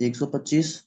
125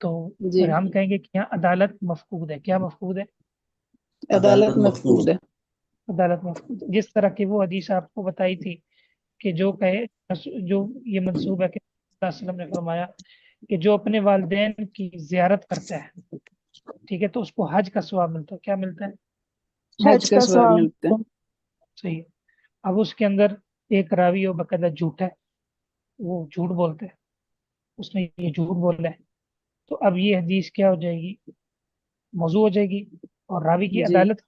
تو جی پھر ہم کہیں گے کہ یہاں عدالت مفقود ہے. کیا مفقود ہے؟ عدالت مفقود ہے. عدالت مفقود ہے. جس طرح کی وہ حدیث آپ کو بتائی تھی کہ جو کہے جو یہ منسوب ہے کہ صلی اللہ علیہ وسلم نے فرمایا کہ جو اپنے والدین کی زیارت کرتا ہے ٹھیک ہے تو اس کو حج کا ثواب ملتا ہے. کیا ملتا ہے؟ حج کا ثواب ملتا ہے. صحیح ہے. اب اس کے اندر ایک راوی و باقاعدہ جھوٹ ہے, وہ جھوٹ بولتے ہیں, اس نے یہ جھوٹ بولا ہے, تو اب یہ حدیث کیا ہو جائے گی؟ موضوع ہو جائے گی, اور راوی کی جی عدالت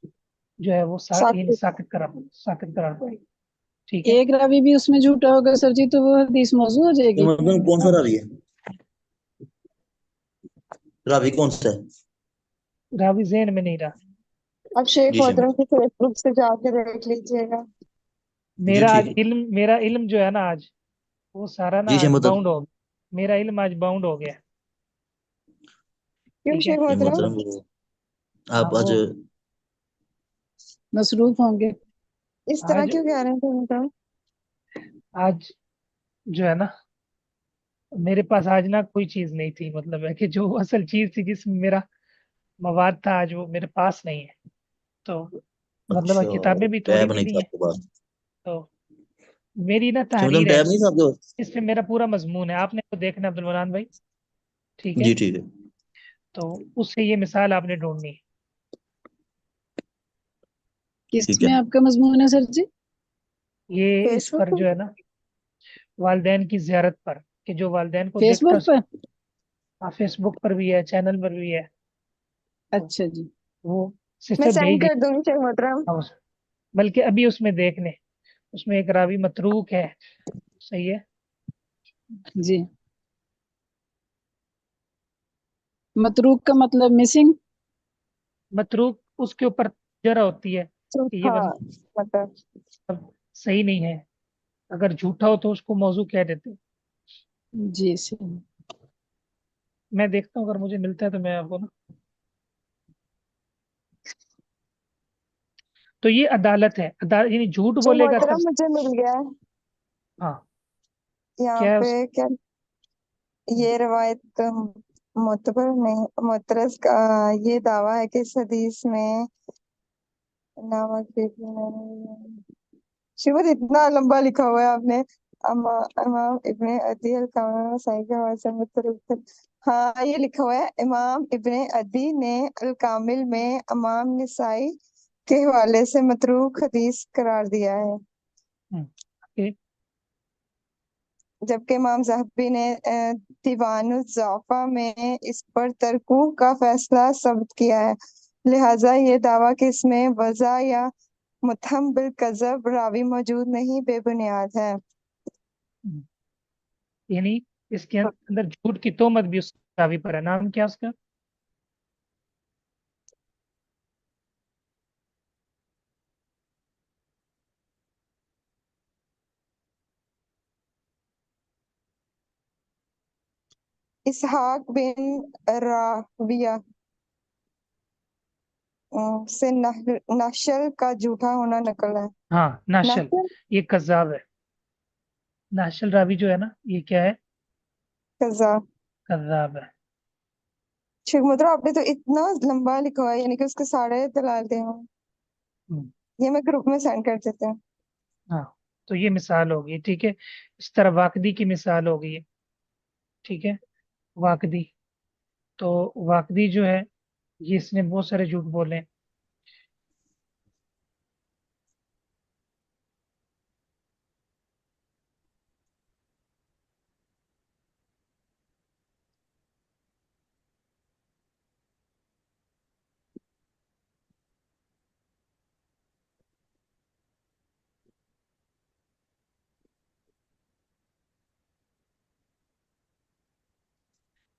جو ہے وہ ساکت. ساکت قرار پائے گی. ٹھیک ہے. ایک راوی بھی اس میں جھوٹا ہوگا سر جی تو وہ حدیث موضوع ہو جائے یہ گی. مطلب کون سا راوی ہے؟ راوی کون سا ہے؟ راوی ذہن میں نہیں رہا. اب شیخ جی شیخ محترم کی فیس بک سے جا کے دیکھ لیجیے گا. جی ٹھیک ہے. میرا علم جو ہے نا آج وہ سارا نا جی شیخ آج محترم. باؤنڈ ہو گیا. میرا علم آج باؤنڈ ہو گیا. کیوں ٹھیک ہے. شیخ شیخ محترم؟ محترم آپ ہاں آج وہ مصروف ہوں گے. اس طرح آج کیوں کہہ رہے ہیں شیخ محترم؟ آج جو ہے نا میرے پاس آج نا کوئی چیز نہیں تھی, مطلب ہے کہ جو اصل چیز تھی جس میں میرا مواد تھا آج وہ میرے پاس نہیں ہے. تو مطلب اچھا کتابیں بھی تھوڑی ٹیب نہیں ملی تھا ہیں. آپ کے پاس؟ تو میری نا شیخ محترم تحریر ہے, ٹیب نہیں تھا آپ کے پاس؟ اس میں میرا پورا مضمون ہے, آپ نے تو دیکھنا عبد المنان بھائی. ٹھیک ہے. جی ٹھیک ہے. تو اس سے یہ مثال آپ نے ڈھونڈنی ہے. کس ٹھیک ہے. میں آپ کا مضمون ہے سر جی؟ یہ فیس اس بک پر جو ہے نا والدین کی زیارت پر, کہ جو والدین کو فیس دیکھتا بک پر. ہے, فیس بک پر بھی ہے, چینل پر بھی ہے. تو اچھا جی. وہ میں سسٹر سینڈ بھیج کر دوں گی شیخ محترم. دی, بلکہ ابھی اس میں دیکھ لیں. اس میں ایک راوی متروک ہے. صحیح ہے. جی متروک کا مطلب مسنگ. متروک اس کے اوپر جرا ہوتی ہے کہ یہ جھوٹا مطلب. بندہ صحیح نہیں ہے. اگر جھوٹا ہو تو اس کو موضوع کہہ دیتے ہیں. جی سر. میں دیکھتا ہوں اگر مجھے ملتا ہے تو میں آپ کو نا. تو یہ عدالت ہے, یعنی جھوٹ شیخ بولے گا تب. محترم مجھے مل گیا ہے ہاں یہاں کیا ہے پہ. کیا یہ روایت معتبر نہیں معترض کا یہ دعویٰ ہے کہ اس حدیث میں شیور اتنا لمبا لکھا ہوا ہے آپ نے. امام ابن عدی الکامل مسائی کے حوالے سے متروک. ہاں یہ لکھا ہوا ہے امام ابن عدی نے الکامل میں امام نسائی کے حوالے سے متروک حدیث قرار دیا ہے, جبکہ امام ذہبی نے دیوان الضعفاء میں اس پر ترکوہ کا فیصلہ ثبت کیا ہے. لہٰذا یہ دعویٰ کہ اس میں وضع یا متہم بالکذب راوی موجود نہیں بے بنیاد ہے. یعنی اس کے اندر جھوٹ کی تہمت بھی اس راوی پر ہے. نام کیا اس کا؟ اسحاق بن راہویہ سے نشل کا جھوٹا ہونا نقل ہے. ہاں ناشل, نشل یہ کذاب ہے. ناشل راوی جو ہے نا یہ کیا ہے؟ قذاب. کذاب ہے. شیخ محترم آپ نے تو اتنا لمبا لکھا ہوا ہے, یعنی کہ اس کے سارے دلائل دے ہوں. یہ میں گروپ میں سینڈ کر دیتے ہیں. ہاں تو یہ مثال ہوگی. ٹھیک ہے. اس طرح واقدی کی مثال ہوگی. ٹھیک ہے. واقدی, تو واقدی جو ہے یہ اس نے بہت سارے جھوٹ بولے ہیں.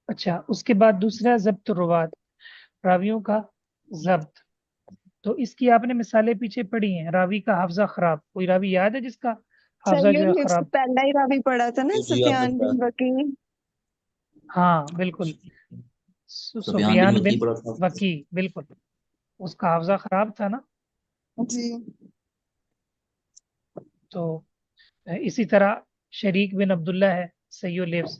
اچھا اس کے بعد دوسرا ضبط الروات, راویوں کا ضبط. تو اس کی آپ نے مثالیں پیچھے پڑھی ہیں. راوی کا حافظہ خراب, کوئی راوی یاد ہے جس کا حافظہ صحیح جو ہے الحفظ خراب؟ پہلا ہی راوی پڑھا تھا نا, یہ تو یاد سفیان رکھتا بن ہے. وکیع. ہاں بالکل, سفیان بن سفیان وکی بن پڑا تھا. وکی, بالکل اس کا حافظہ خراب تھا نا. جی تو اسی طرح شریک بن عبداللہ ہے صحیح الحفظ,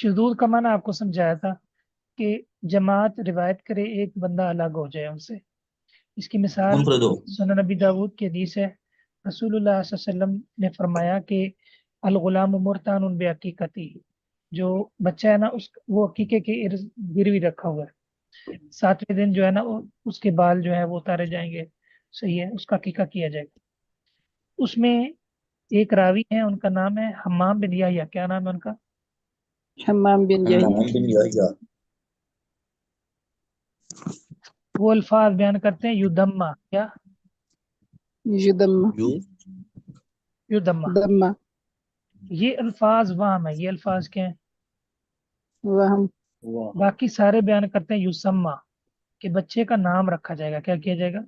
شذوذ کا معنی آپ کو سمجھایا تھا کہ جماعت روایت کرے ایک بندہ الگ ہو جائے ان سے. اس کی مثال منفرد ہو. سنن نبی داود کی حدیث ہے. رسول اللہ صلی اللہ علیہ وسلم نے فرمایا کہ الغلام مرتان بعقیقتی، جو بچہ ہے نا وہ عقیقے کے گروی رکھا ہوا ہے. 7ویں دن جو ہے نا اس کے بال جو ہے وہ اتارے جائیں گے. صحیح ہے، اس کا عقیقہ کیا جائے گا. اس میں ایک راوی ہے، ان کا نام ہے حمام بن یحییٰ. کیا نام ہے ان کا؟ حمام بن حمام یحییٰ. بن یحییٰ. وہ الفاظ بیان کرتے ہیں یدما. کیا؟ یدم یدما. دمہ یہ الفاظ وہم ہے. یہ الفاظ کیا ہیں؟ وہم. باقی سارے بیان کرتے ہیں یسما، کہ بچے کا نام رکھا جائے گا. کیا کیا جائے گا؟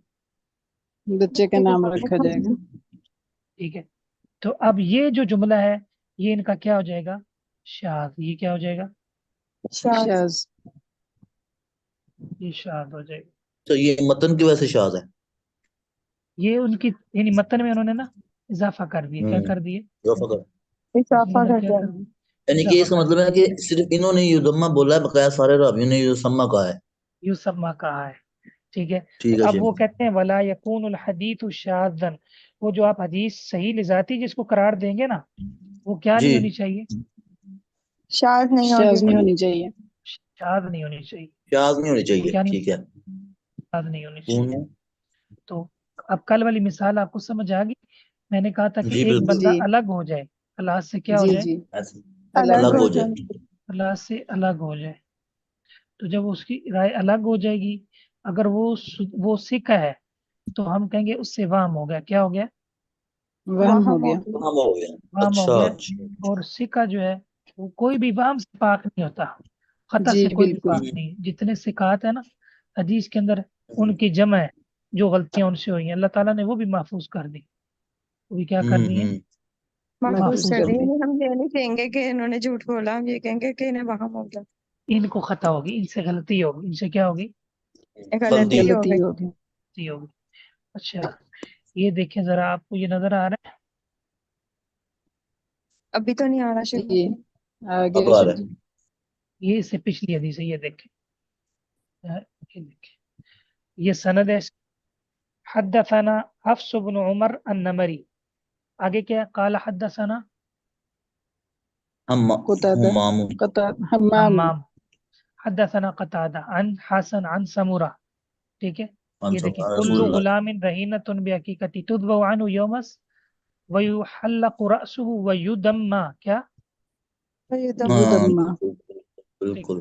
بچے کا نام رکھا جائے گا. ٹھیک ہے. تو اب یہ جو جملہ ہے یہ ان کا کیا ہو جائے گا؟ شاذ. یہ کیا ہو جائے گا؟ شاذ. شاذ. یہ شاذ ہو جائے گا. تو یہ متن کی وجہ سے شاذ ہے. یہ ان کی یعنی متن میں انہوں نے نا اضافہ کر دیا. کیا کر دیے؟ اضافہ کر. اضافہ انہوں نے کر کیا دیا. کر دیا؟ یعنی کہ اس کا مطلب ہے کہ صرف انہوں نے یدما بولا ہے، بقایا سارے راویوں نے یسما کہا ہے. یسما کہا ہے. ٹھیک ہے. ٹھیک ہے اب جی. وہ کہتے ہیں ولا یکون الحدیث شاذا. وہ جو آپ حدیث صحیح لذاتی جس کو قرار دیں گے نا، وہ کیا جی نہیں ہونی چاہیے؟ شاذ نہیں شاذ نہیں ہوگی. ہونی چاہیے. شاذ نہیں ہونی چاہیے. شاذ نہیں ہونی چاہیے. کیا نہیں؟ ٹھیک ہے. شاذ نہیں ہونی چاہیے. تو اب کل والی مثال آپ کو سمجھ آ گئی. میں نے کہا تھا کہ جی ایک بالکل. بندہ جی الگ ہو جائے، اللہ سے کیا ہو جی جائے؟ جی ایسے الگ الگ ہو ہو جائے. جائے. اللہ سے الگ ہو جائے. تو جب اس کی رائے الگ ہو جائے گی، اگر وہ سکھ ہے تو ہم کہیں گے اس سے وہم ہو گیا. کیا ہو گیا؟ وہم ہو گیا. کام ہو گیا. وہم ہو اچھا گیا. اچھا. اور سکہ جو ہے وہ کوئی بھی وہم سے پاک نہیں ہوتا، خطا جی سے کوئی بھی بالکل. پاک نہیں. جتنے سکات ہیں نا حدیث کے اندر، ان کی جمع ہے. جو غلطیاں ان سے ہوئی ہیں اللہ تعالیٰ نے وہ بھی محفوظ کر دی. وہ بھی کیا کر دی ہیں؟ محفوظ محفوظ کر کر دی. دی. ہم یہ نہیں کہیں گے کہ انہوں نے جھوٹ بولا، ہم یہ کہیں گے کہ انہیں وہم ہو گیا. ان کو خطا ہوگی، ان سے غلطی ہوگی. ان سے کیا ہوگی؟ غلطی ہو غلطی گئی. ہو گئی. غلطی ہوگی. اچھا یہ دیکھیں ذرا، آپ کو یہ نظر آ رہا ہے؟ ابھی تو نہیں آ رہا شروع. جی آگے. اب آ رہا ہے. یہ اس سے پچھلی حدیث ہے. یہ دیکھیں، یہ دیکھیں، یہ سند ہے. حدثنا حفص بن عمر النمری. آگے کیا؟ قال حدثنا قتادہ. حمام. حمام. حمام. حدثنا قتادہ عن حسن عن سمورہ. ٹھیک ہے. یہ دیکھیں رسول کل اللہ. غلام رہینۃ بحقیقتی تتبع عنہ یومس ویحلق رأسہ ویدمى. کیا؟ یہ تو ہاں یدمہ. بالکل.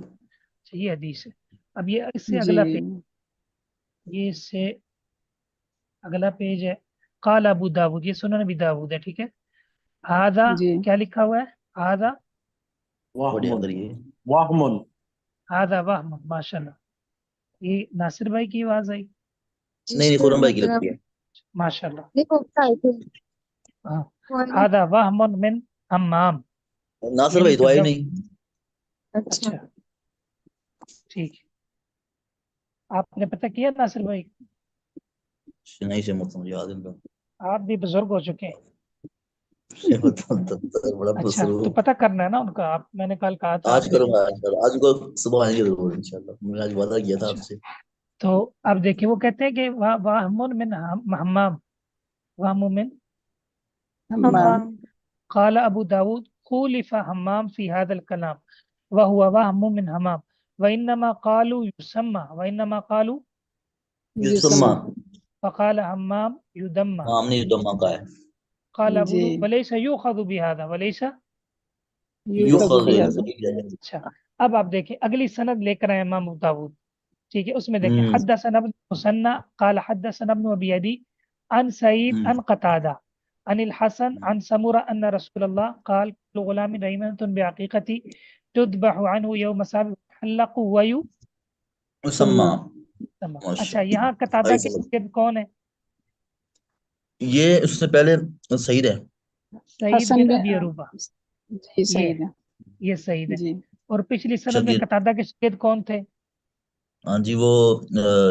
صحیح حدیث ہے. اب یہ اس سے جی اگلا پیج، یہ اس سے اگلا پیج ہے. قال ابو داود. یہ سنن ابی داود ہے. ٹھیک ہے. ہذا جی کیا لکھا ہوا ہے؟ ہذا بڑے اندر یہ ہذا وہم. ماشاء اللہ. یہ ناصر بھائی کی آواز آئی؟ نہیں خرم بھائی کی لگتی ہے. ماشاء اللہ. نہیں ہوتا ہے پھر. ہاں. ہذا وہم من حمام. ناصر بھائی تو آئی نہیں. اچھا. اچھا ٹھیک ہے. آپ نے پتہ کیا ناصر بھائی؟ نہیں سے مطلب یاد ہے. آپ بھی بزرگ ہو چکے ہیں. بڑا اچھا تو پتہ کرنا ہے نا ان کا. آپ میں نے کل کہا تھا آج آپ کروں دیکھیں. گا. آج کو صبح آئیں گے ضرور انشاءاللہ. میں نے آج وعدہ کیا تھا آپ سے. تو اب دیکھیں وہ کہتے ہیں کہ وہم من حمام. وہم من حمام. قال ابو داود خولف حمام في هذا الكلام وهو وهم من حمام وانما قالوا يسمى وانما قالوا یسمہ. فقال حمام يدمى. ہم نے یدمہ کہا ہے. قال ابو جی. داود وليس يؤخذ بهذا وليس. یوخذ یوخذ. بهذا. اچھا اب آپ دیکھیں اگلی سند لے کر آئے امام ابو داود. ٹھیک ہے. اس میں دیکھیں حدثنا ابن مسنى قال حدثنا ابن ابي عدي عن سعيد عن قتادة عن الحسن عن سمرة أن رسول الله قال كل غلام رهينة بعقيقة تذبح عنه يوم السابع يحلق یسمہ. اچھا یہاں قتادہ کے شاگرد کون ہے؟ یہ اس سے پہلے سعید ہے. سعید حسن بن ابی عروبہ. جی صحیح ہے. یہ سعید ہے. جی اور پچھلی سند میں شاگرد. قتادہ کے شاگرد کون تھے؟ ہاں جی وہ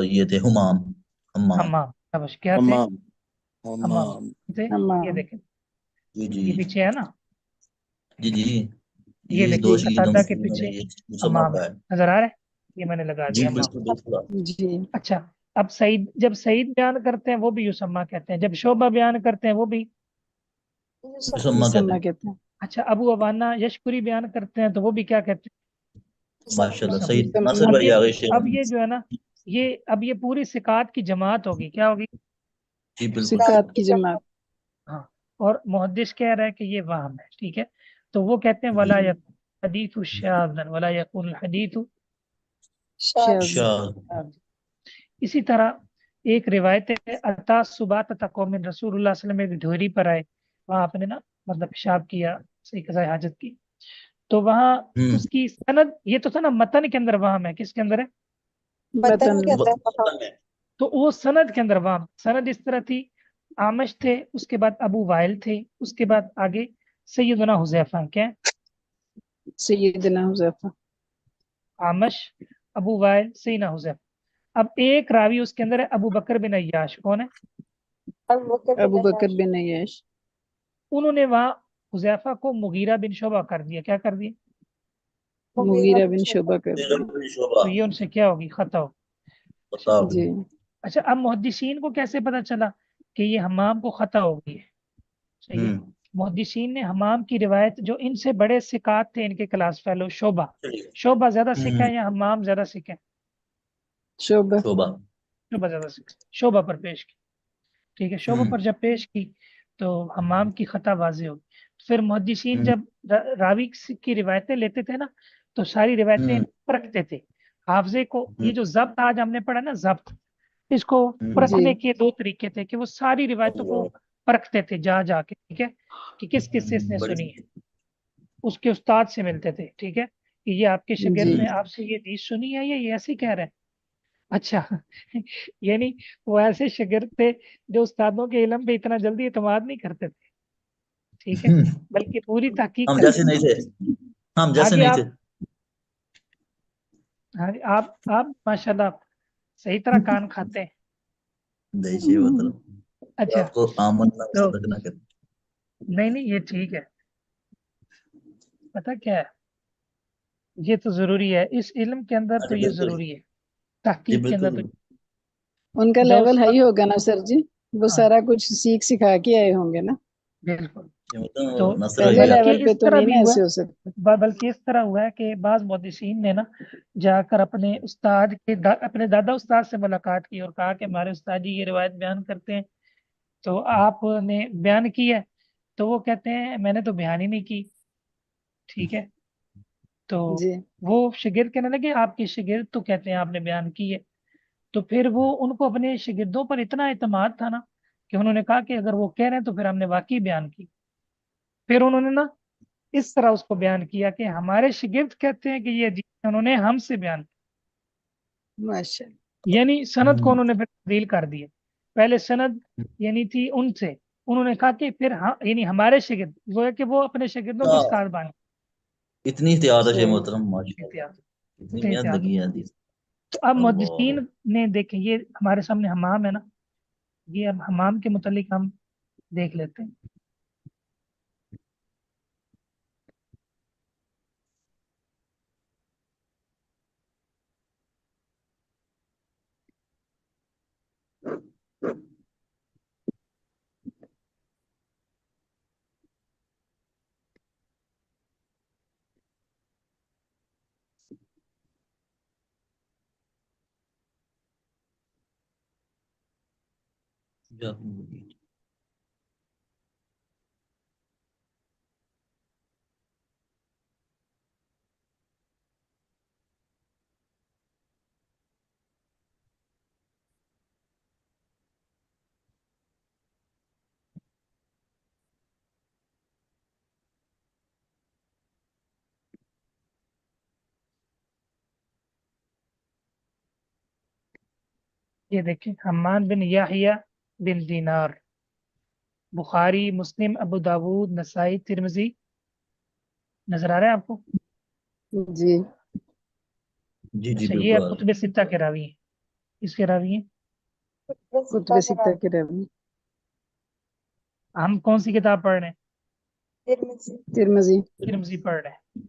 یہ تھے حمام. حمام. شاباش. کیا تھے؟ حمام تھے. حمام. یہ دیکھیں جی جی یہ پیچھے ہے نا. جی جی یہ یہ دیکھیں دو شیدوں قتادہ کے میں پیچھے یہ مسمى امام ہے، ہے. نظر آ رہا ہے؟ یہ میں نے لگا جی دیا امام. بالکل بالکل. جی اچھا اب سعید، جب سعید بیان کرتے ہیں وہ بھی یسمہ کہتے ہیں، جب شعبہ بیان کرتے ہیں وہ بھی. مسمى کہتے مسمى ہیں. کہتے ہیں. اچھا ابو عوانہ یشکری بیان کرتے ہیں تو وہ بھی کیا کہتے ہیں؟ ماشاءاللہ یسمہ. صحیح. مسمى. ناصر اب بھائی یہ آگے شیخ. اب یہ جو ہے نا، اب یہ پوری ثقات کی جماعت ہوگی، کیا ہوگی؟ جی بالکل. ثقات کی جماعت. ہاں. اور محدث کہہ رہا ہے کہ یہ وہم ہے، ٹھیک ہے. تو وہ کہتے ہیں ولا یکون الحدیث شاذا ولا یکون الحدیث. شاذ. شاہ. اسی طرح ایک روایت ہے اتا صبات قوم رسول اللہ صلی اللہ علیہ وسلم میں ڈھوری پر آئے، وہاں آپ نے نا مطلب پیشاب کیا، صحیح قضاء حاجت کی، تو وہاں اس کی سند، یہ تو تھا نا متن کے اندر وہم ہے، کس کے اندر ہے؟ متن میں. تو وہ سند کے اندر وہم. سند اس طرح تھی، آمش تھے، اس کے بعد ابو وائل تھے، اس کے بعد آگے سیدنا حذیفہ. کیا ہے؟ سیدنا حذیفہ. آمش، ابو وائل، سیدنا حذیفہ. اب ایک راوی اس کے اندر ہے ابو بکر بن عیاش. کون ہے؟ ابو بکر بن عیاش. انہوں نے وہاں حذیفہ کو مغیرہ بن شعبہ کر دیا. کیا کر دیا؟ مغیرہ بن شعبہ کر دیا. تو یہ ان سے کیا ہوگی؟ خطا ہوگی. بتاؤ. جی اچھا اب محدثین کو کیسے پتا چلا کہ یہ حمام کو خطا ہو گئی ہے؟ صحیح ہے. محدثین نے حمام کی روایت، جو ان سے بڑے ثقات تھے ان کے کلاس فیلو، شعبہ زیادہ سکھا ہے یا حمام زیادہ سکھا ہے؟ شعبہ. شعبہ. شعبہ زیادہ سکھا. شعبہ پر پیش کی، ٹھیک ہے. شعبہ پر جب پیش کی تو حمام کی خطا واضح ہوگی. پھر محدثین جب راوی کی روایتیں لیتے تھے نا تو ساری روایتیں پرکھتے تھے. حافظے کو، یہ جو ضبط آج ہم نے پڑھا نا ضبط، اس کو پرکھنے کے دو طریقے تھے کہ وہ ساری روایتوں کو پرکھتے تھے جا جا کے، ٹھیک ہے، کہ کس کس سے اس نے سنی ہے. اس کے استاد سے ملتے تھے، ٹھیک ہے، کہ یہ آپ کے شاگرد نے آپ سے یہ حدیث سنی ہے یا یہ ایسے ہی کہہ رہے ہیں. اچھا یعنی وہ ایسے شاگرد تھے جو استادوں کے علم پہ اتنا جلدی اعتماد نہیں کرتے تھے، ٹھیک ہے، بلکہ پوری تحقیق ہم کرتے جیسے نہیں تھے. ہم جیسے آگے نہیں تھے. آپ ماشاءاللہ صحیح طرح کان کھاتے ہیں. دیشی مطلب اچھا آپ کو آمن نہ تو صدق نہ کرے. نہیں یہ ٹھیک ہے. پتہ کیا ہے، یہ تو ضروری ہے اس علم کے اندر، تو یہ ضروری ہے جی تحقیق کے اندر. بالکل. تو ان کا لیول ہائی ہوگا نا سر جی، وہ ہاں سارا کچھ سیکھ سکھا کے آئے ہوں گے نا. بالکل. یہ مطلب تو نصر پہلے بھائی لیول بلکہ پہ اس تو طرح نہیں بھی نا ہوا ایسے ہو سکتا. بلکہ اس طرح ہوا ہے کہ بعض محدثین نے نا جا کر اپنے استاد کے اپنے دادا استاد سے ملاقات کی اور کہا کہ ہمارے استاد جی یہ روایت بیان کرتے ہیں، تو آپ نے بیان کی ہے؟ تو وہ کہتے ہیں میں نے تو بیان ہی نہیں کی، ٹھیک ہے. تو جی وہ شاگرد کہنے لگے آپ کے شاگرد تو کہتے ہیں آپ نے بیان کی ہے. تو پھر وہ ان کو اپنے شاگردوں پر اتنا اعتماد تھا نا کہ انہوں نے کہا کہ اگر وہ کہہ رہے ہیں تو پھر ہم نے واقعی بیان کی. پھر انہوں نے نا اس طرح اس کو بیان کیا کہ ہمارے شاگرد کہتے ہیں کہ یہ حدیث انہوں نے ہم سے بیان کی، ماشاء اللہ. یعنی سند کو انہوں نے پھر تبدیل کر دیا. پہلے سند یعنی تھی ان سے، انہوں نے کہا کہ پھر یعنی ہمارے شاگرد، وہ ہے کہ وہ اپنے شاگردوں کو استاد بنے. اتنی احتیاط ہے شیخ صحیح. محترم ماشاءاللہ. اتنی محنت لگی ہے حدیث. تو اب محدثین اللہ. نے دیکھیں، یہ ہمارے سامنے حمام ہے نا، یہ اب حمام کے متعلق ہم دیکھ لیتے ہیں. یہ دیکھیں حماد بن یحییٰ بن دینار، بخاری، مسلم، ابو داود، نسائی، ترمذی. نظر آ رہا ہے آپ کو؟ جی جی اچھا یہ بالکل. کتب ستہ کے راوی ہیں، اس کے راوی ہیں. کتب ستہ کے راوی. ہم کون سی کتاب پڑھ رہے ہیں؟ ترمذی. ترمذی پڑھ رہے ہیں.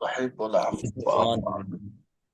أحب العفو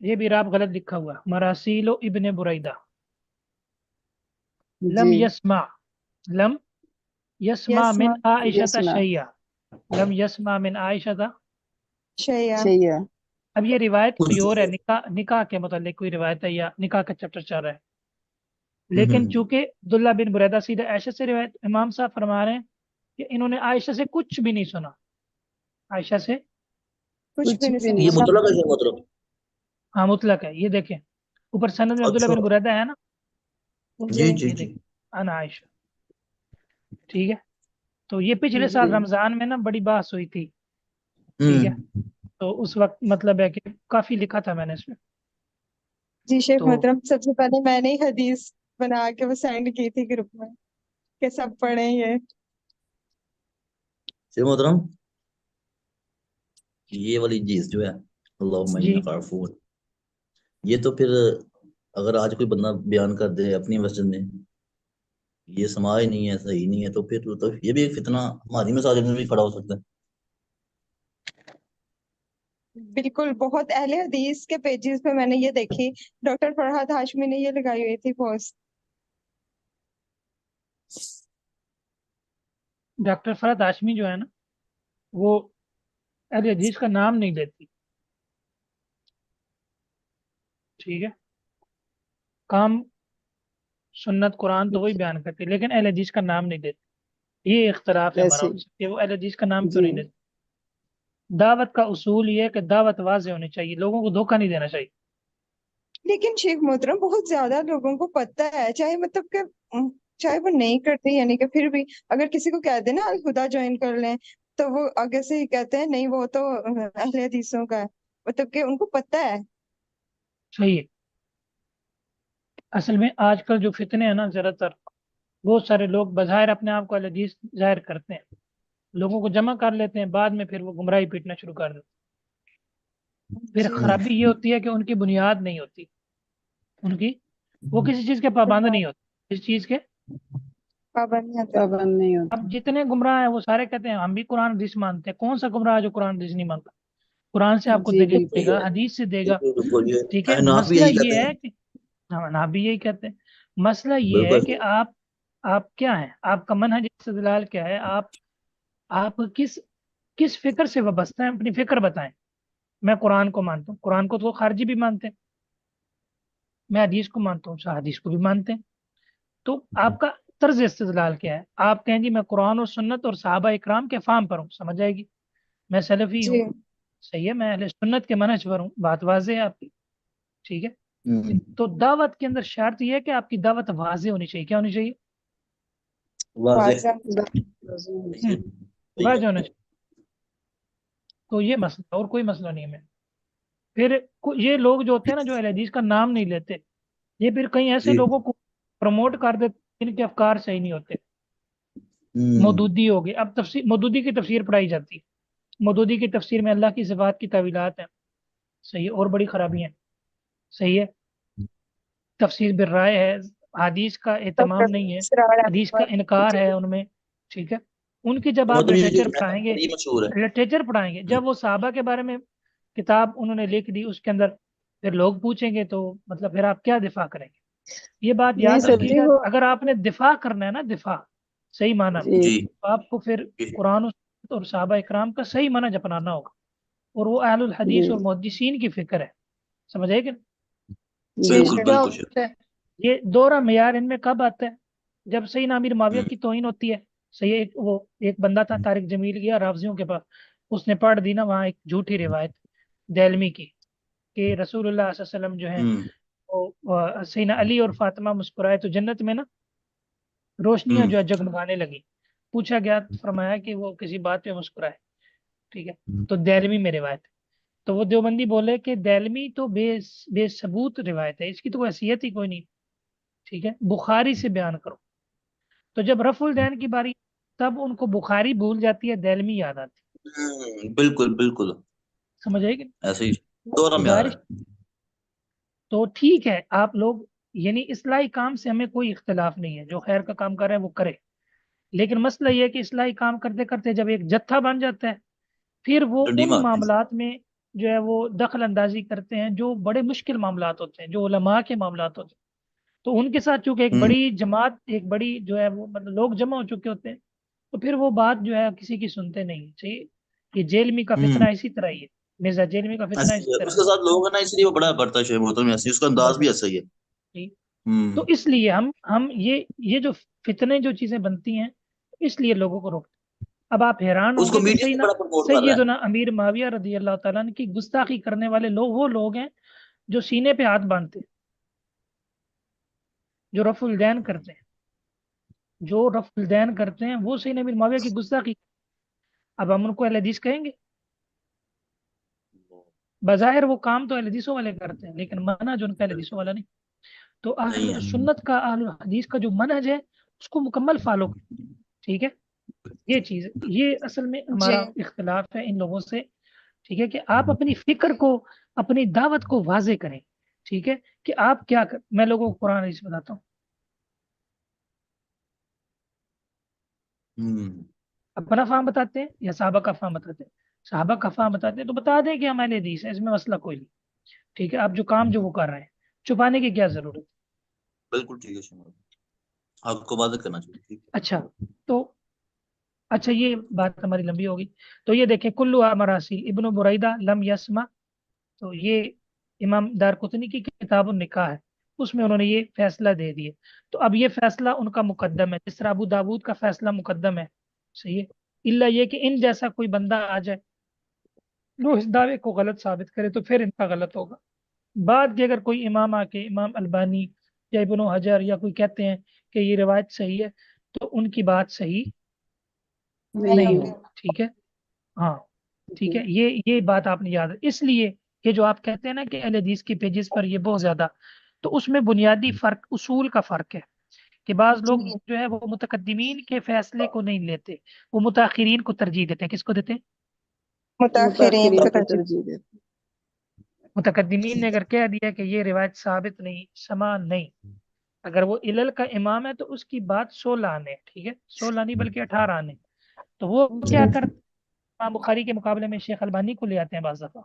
یہ بھی راب غلط لکھا ہوا ہے، مراسیل ابن بریدہ، لم جی یسمع، لم یسمع من یسما عائشہ یسمع شیئا، لم یسمع من عائشہ۔ شیا شیعہ اب یہ روایت کوئی کچھ اور ہے، نکاح کے متعلق کوئی روایت ہے یا نکاح کا چیپٹر چل رہا ہے، لیکن چونکہ عبداللہ بن بریدہ سیدھا عائشہ سے روایت، امام صاحب فرما رہے ہیں کہ انہوں نے عائشہ سے کچھ بھی نہیں سنا، عائشہ سے کچھ بھی کچھ بھی نہیں نہیں یہ سنا۔ مطلق ہے مطلب. ہاں مطلق ہے۔ یہ دیکھیں اوپر سند میں عبداللہ اچھا بن بریدہ ہے نا، جی جی جی یہ جی دیکھیں انا عائشہ، ٹھیک ہے۔ تو یہ پچھلے جی سال رمضان میں نا بڑی بحث ہوئی تھی، ٹھیک ہے، تو اس وقت مطلب ہے کہ کافی لکھا تھا میں نے اس میں، جی شیخ تو محترم، سب سے پہلے میں نے ہی حدیث بنا کے وہ سینڈ کی تھی گروپ میں کہ سب پڑھیں یہ۔ شیخ محترم یہ والی چیز جو ہے اللہم جی انک عفو، یہ تو پھر اگر آج کوئی بندہ بیان کر دے اپنی مسجد میں یہ سماج نہیں ہے، صحیح نہیں ہے، تو پھر تو یہ بھی ایک فتنہ ہماری مساجد میں بھی کھڑا ہو سکتا ہے. بالکل، بہت اہل حدیث کے پیجز پہ میں نے یہ دیکھی، ڈاکٹر فرحت ہاشمی نے یہ لگائی ہوئی تھی پوسٹ۔ ڈاکٹر فرحت ہاشمی جو ہے نا وہ اہل حدیث کا نام نہیں لیتی، ٹھیک ہے، کام سنت قرآن تو وہی بیان کرتی لیکن اہل حدیث کا نام نہیں دیتی، یہ اختلاف ہے ہمارا ایسے ان سے کہ وہ اہل حدیث کا نام کیوں جی نہیں دیتے۔ دعوت کا اصول یہ ہے کہ دعوت واضح ہونی چاہیے، لوگوں کو دھوکہ نہیں دینا چاہیے۔ لیکن شیخ محترم بہت زیادہ لوگوں کو پتہ ہے، چاہے مطلب کہ چاہے وہ نہیں کرتے، یعنی کہ پھر بھی اگر کسی کو کہہ دیں نا الہدا جوائن کر لیں تو وہ آگے سے ہی کہتے ہیں نہیں وہ تو اہل حدیثوں کا ہے، مطلب کہ ان کو پتہ ہے۔ صحیح ہے۔ اصل میں آج کل جو فتنے ہیں نا زیادہ تر بہت سارے لوگ بظاہر اپنے آپ کو اہل حدیث ظاہر کرتے ہیں، لوگوں کو جمع کر لیتے ہیں، بعد میں پھر وہ گمراہی پیٹنا شروع کر دیتے ہیں۔ پھر جی خرابی یہ ہوتی ہے کہ ان کی بنیاد نہیں ہوتی، ان کی وہ کسی چیز کے پابند نہیں ہوتے، اس چیز کے پابندیاں تھے۔ پابند نہیں ہوتے اب جتنے گمراہ ہیں وہ سارے کہتے ہیں ہم بھی قرآن حدیث مانتے ہیں، کون سا گمراہ ہے جو قرآن حدیث نہیں مانتا؟ قرآن سے آپ کو جی دلیل دے بالکل گا، حدیث سے دے گا، بالکل بالکل، یہ ٹھیک ہے۔ احناف بھی مسئلہ یہی کہتے یہ ہیں. ہے کہ ہاں بھی یہی کہتے ہیں، مسئلہ یہ ہے بالکل کہ آپ کیا ہیں، آپ کا منہج استدلال کیا ہے، آپ کس فکر سے وابستہ ہیں، اپنی فکر بتائیں۔ میں قرآن کو مانتا ہوں، قرآن کو تو خارجی بھی مانتے ہیں، میں حدیث کو مانتا ہوں، حدیث کو بھی مانتے ہیں، تو آپ کا طرز استدلال کیا ہے؟ آپ کہیں گی میں قرآن اور سنت اور صحابہ اکرام کے فام پر ہوں، سمجھ جائے گی، میں سلفی ہوں، جی صحیح ہے، میں اہل سنت کے منہج پر ہوں، بات واضح ہے آپ کی، ٹھیک ہے۔ تو دعوت کے اندر شرط یہ ہے کہ آپ کی دعوت واضح ہونی چاہیے، کیا ہونی چاہیے؟ واضح. واضح ہونا چاہیے۔ تو یہ مسئلہ اور کوئی مسئلہ نہیں ہے۔ پھر یہ لوگ جو ہوتے ہیں نا جو اہل حدیث کا نام نہیں لیتے، یہ پھر کئی ایسے جی لوگوں کو پروموٹ کر دیتے جن کے افکار صحیح نہیں ہوتے۔ مودودی ہو گئی، اب مودودی کی تفسیر پڑھائی جاتی ہے، مودودی کی تفسیر میں اللہ کی صفات کی تعویلات ہیں، صحیح ہے، اور بڑی خرابی ہیں، صحیح ہے، تفسیر بالرائے ہے، حدیث کا اہتمام نہیں ہے، حدیث کا انکار ہے ان میں، ٹھیک ہے۔ ان کی جب آپ مطلب لٹریچر پڑھائیں گے، بڑی مشہور ہے. لٹریچر پڑھائیں گے، جب وہ صحابہ کے بارے میں کتاب انہوں نے لکھ دی، اس کے اندر پھر لوگ پوچھیں گے تو مطلب پھر آپ کیا دفاع کریں گے؟ یہ بات نہیں یاد سر رکھیے جی گا، وہ اگر آپ نے دفاع کرنا ہے نا، دفاع صحیح معنی میں، جی جی تو آپ کو پھر قرآن اور صحابہ اکرام کا صحیح منہج اپنانا ہوگا، اور وہ اہل الحدیث جی اور محدثین کی فکر ہے، سمجھ آئے کہ جی بالکل کیا بالکل ہوتا ہے؟ یہ دورہ معیار ان میں کب آتا ہے؟ جب سیدنا امیر معاویہ کی توہین ہوتی ہے، صحیح ہے، وہ ایک بندہ تھا طارق جمیل گیا رافضیوں کے پاس، اس نے پڑھ دی نا وہاں ایک جھوٹی روایت دہلمی کی کہ رسول اللہ صلی اللہ علیہ وسلم جو ہیں وہ سیدنا علی اور فاطمہ مسکرائے تو جنت میں نا روشنیاں جو ہے جگمگانے لگی، پوچھا گیا، فرمایا کہ وہ کسی بات پہ مسکرائے، ٹھیک ہے، تو دہلمی میں روایت ہے۔ تو وہ دیوبندی بولے کہ دہلمی تو بے ثبوت روایت ہے، اس کی تو کوئی حیثیت ہی کوئی نہیں، ٹھیک ہے، بخاری سے بیان کرو۔ تو جب رفع الدین کی باری تب ان کو بخاری بھول جاتی ہے، دہلمی یاد آتی، بالکل بالکل سمجھ آئے گی؟ ایسے ہی دورہ معیار گزارش ہے. تو ٹھیک ہے، آپ لوگ یعنی اصلاحی کام سے ہمیں کوئی اختلاف نہیں ہے، جو خیر کا کام کر رہے ہیں وہ کرے، لیکن مسئلہ یہ ہے کہ اصلاحی کام کرتے کرتے جب ایک جتھا بن جاتا ہے پھر وہ ڈنڈی ان مارتے ہیں. معاملات میں جو ہے وہ دخل اندازی کرتے ہیں جو بڑے مشکل معاملات ہوتے ہیں، جو علماء کے معاملات ہوتے ہیں، تو ان کے ساتھ چونکہ ایک ہوں بڑی جماعت، ایک بڑی جو ہے وہ مطلب لوگ جمع ہو چکے ہوتے ہیں، تو پھر وہ بات جو ہے کسی کی سنتے نہیں ہیں۔ صحیح، یہ جیلمی کا فتنہ ہوں اسی طرح ہی ہے، مرزا جیلمی کا فتنہ ایسے اسی ہی ہے، طرح اس کے ساتھ لوگ ہیں نا، اس لیے وہ بڑا برتا ہے شیخ محترم یاسین، اس کا انداز بھی زبردست۔ ایسا ہی ہے۔ ٹھیک، تو ہوں اس لیے ہم یہ جو فتنے جو چیزیں بنتی ہیں، اس لیے لوگوں کو روکتے ہیں۔ اب آپ حیران اس ہوں کو گے کہ میڈیا بھی بڑا پروموٹ کر رہا ہے۔ سیدنا امیر معاویہ رضی اللہ تعالیٰ عنہ کی گستاخی کرنے والے لوگ وہ لوگ ہیں جو سینے پہ ہاتھ باندھتے ہیں، جو رفع الدین کرتے ہیں، جو رفع الدین کرتے ہیں وہ سیدنا امیر معاویہ کی گستاخی۔ اب ہم ان کو اہل حدیث کہیں گے؟ بظاہر وہ کام تو اہل حدیثوں والے کرتے ہیں، لیکن منہج ان کا اہل حدیثوں والا نہیں۔ تو نہیں اہل ہے۔ سنت کا، اہل حدیث کا جو منہج ہے اس کو مکمل فالو کریں۔ ٹھیک ہے، یہ چیز، یہ اصل میں جی ہمارا اختلاف ہے ان لوگوں سے۔ ٹھیک ہے، کہ آپ اپنی فکر کو، اپنی دعوت کو واضح کریں۔ ٹھیک ہے، کہ آپ کیا میں لوگوں کو قرآن حدیث بتاتا ہوں، ہوں اپنا فہم بتاتے ہیں یا صحابہ کا فہم بتاتے ہیں؟ صحابہ کا فہم بتاتے ہیں تو بتا دیں کہ ہم اہل حدیث ہیں، اس میں مسئلہ کوئی نہیں۔ ٹھیک ہے، آپ جو کام جو وہ کر رہے ہیں، چھپانے کی کیا ضرورت ہے؟ بالکل ٹھیک ہے شیخ محترم، آپ کو واضح کرنا چاہیے، ٹھیک ہے۔ اچھا، تو اچھا یہ بات ہماری لمبی ہوگی، تو یہ دیکھیں کلو مراسیل ابن بریدہ لم یسما، تو یہ امام دارقطنی کی کتاب النکاح ہے، اس میں انہوں نے یہ فیصلہ دے دیے۔ تو اب یہ فیصلہ ان کا مقدم ہے، جس طرح ابو داود کا فیصلہ مقدم ہے۔ صحیح ہے، الا یہ کہ ان جیسا کوئی بندہ آ جائے جو اس دعوے کو غلط ثابت کرے تو پھر ان کا غلط ہوگا۔ بعد کہ اگر کوئی امام آ کے، امام البانی یا ابن حجر یا کوئی کہتے ہیں کہ یہ روایت صحیح ہے، تو ان کی بات صحیح نہیں نہیں ہو ہوگی۔ ٹھیک ہے، ہاں ٹھیک جی ہے، یہ بات آپ نے یاد ہے۔ اس لیے یہ جو آپ کہتے ہیں نا کہ اہل حدیث کی پیجز پر یہ بہت زیادہ، تو اس میں بنیادی فرق اصول کا فرق ہے، کہ بعض لوگ جی جو ہے وہ متقدمین کے فیصلے کو نہیں لیتے، وہ متاخرین کو ترجیح دیتے ہیں۔ کس کو دیتے ہیں؟ متاخرین متاثرین کو کو ترجیح۔ ترجیح دیتے متقدمین نے اگر کہہ دیا کہ یہ روایت ثابت نہیں، سمان نہیں، اگر وہ علل کا امام ہے تو اس کی بات 16 آنے، ٹھیک ہے، 16 نہیں بلکہ 18 آنے، تو وہ کیا جی کرتے؟ امام بخاری کے مقابلے میں شیخ البانی کو لے آتے ہیں بعض دفعہ،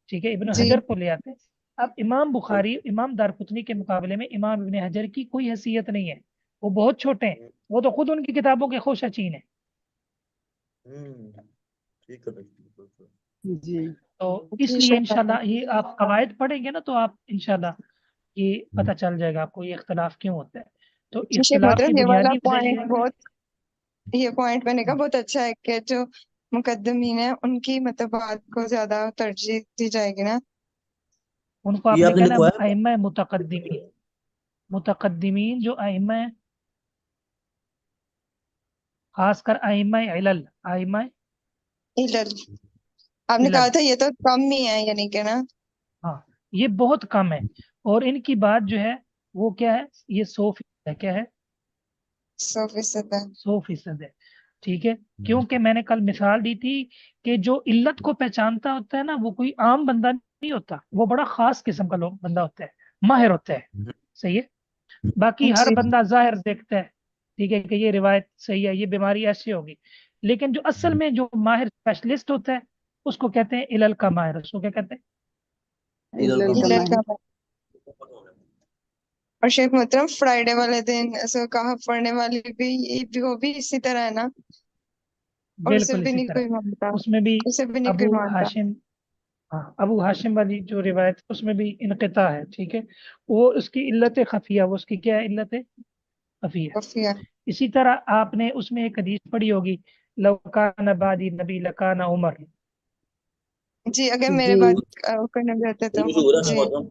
ٹھیک ہے، ابن جی حجر کو لے آتے ہیں۔ اب امام بخاری، امام دارقطنی کے مقابلے میں امام ابن حجر کی کوئی حیثیت نہیں ہے، وہ بہت چھوٹے ہیں، وہ تو خود ان کی کتابوں کے خوشہ چین ہیں۔ ٹھیک ہے بالکل۔ جی تو اس جی لیے شکرا۔ انشاءاللہ یہ آپ قواعد پڑھیں گے نا تو آپ انشاءاللہ یہ پتہ چل جائے گا آپ کو یہ اختلاف کیوں ہوتا ہے۔ تو جی شیخ اختلاف کی محترم، یہ والا بنیادی وجہ یہ پوائنٹ ہے بہت، یہ پوائنٹ میں نے کہا کہ بہت اچھا ہے کہ جو مقدمین ہیں ان کی مطلب بات کو زیادہ ترجیح دی جائے گی نا۔ ان کو آپ یہ نے آپ نے کہنا لکھوایا؟ ائمہ متقدمین، متقدمین جو ائمہ ہیں، خاص کر ائمہ علل، ائمہ علل آپ نے کہا علل، تھا یہ تو کم ہی ہے یعنی کہ نا، ہاں یہ بہت کم ہے، اور ان کی بات جو ہے وہ کیا ہے، یہ 100% ہے، کیا ہے، 100% ہے۔ 100% ہے۔ ٹھیک ہے، کیونکہ میں نے کل مثال دی تھی کہ جو علت کو پہچانتا ہوتا ہے نا وہ کوئی عام بندہ نہیں ہوتا، وہ بڑا خاص قسم کا لوگ بندہ ہوتا ہے، ماہر ہوتا ہے۔ صحیح ہے، باقی ہر جی بندہ ظاہر دیکھتا ہے، ٹھیک ہے، کہ یہ روایت صحیح ہے، یہ بیماری ایسی ہوگی، لیکن جو اصل میں جو ماہر اسپیشلسٹ ہوتا ہے اس کو کہتے ہیں علل کا ماہر، اس کو کیا کہتے ہیں؟ علل کا علل کا ماہر۔ ہے۔ اور شیخ محترم فرائیڈے والے دن ایسا کہا پڑھنے والی بھی وہ بھی اسی طرح ہے نا، اور اسے بالکل بھی اسی نہیں طرح کوئی مانتا، اس میں بھی اسے بھی نہیں کوئی ابو مانتا۔ ہاشم، ہاں ابو ہاشم والی جو روایت اس میں بھی انقطاع ہے، ٹھیک ہے، وہ اس کی علت خفیہ، وہ اس کی کیا ہے، علت خفیہ۔ خفیہ۔ اسی طرح آپ نے اس میں ایک حدیث پڑھی ہوگی، لو کان بعدی نبی لکان عمر، جی اگر میرے جی بات کرنے بیٹھے یہ تو مشہور ہے شیخ جی محترم۔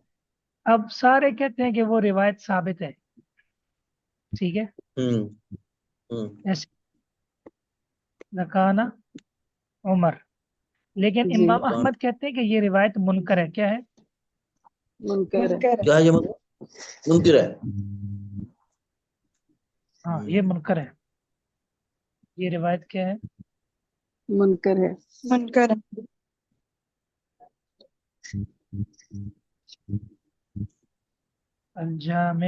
اب سارے کہتے ہیں کہ وہ روایت ثابت ہے، ٹھیک ہے، ہوں ہوں ایسے لکان عمر، لیکن جی امام احمد کہتے ہیں کہ یہ روایت منکر ہے، کیا ہے؟ منکر ہے۔ منکر ہے۔ کیا ہے یہ مطلب؟ منکر ہے۔ ہاں یہ منکر ہے، یہ روایت کیا ہے؟ منکر ہے۔ منکر ہے۔ الجامع،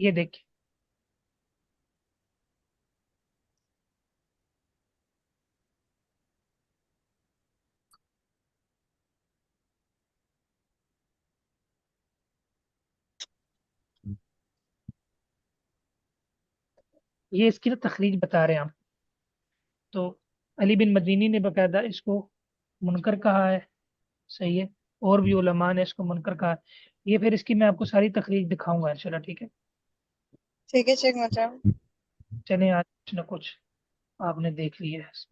یہ دیکھیں یہ اس کی نا تخریج بتا رہے ہیں ہم. تو علی بن مدینی نے باقاعدہ اس کو منکر کہا ہے. صحیح ہے. اور بھی علماء نے اس کو منکر کہا ہے. یہ پھر اس کی میں آپ کو ساری تخریج دکھاؤں گا انشاءاللہ. ٹھیک ہے. ٹھیک ہے شیخ محترم. چلیں آج کچھ نہ کچھ آپ نے دیکھ لیا ہے.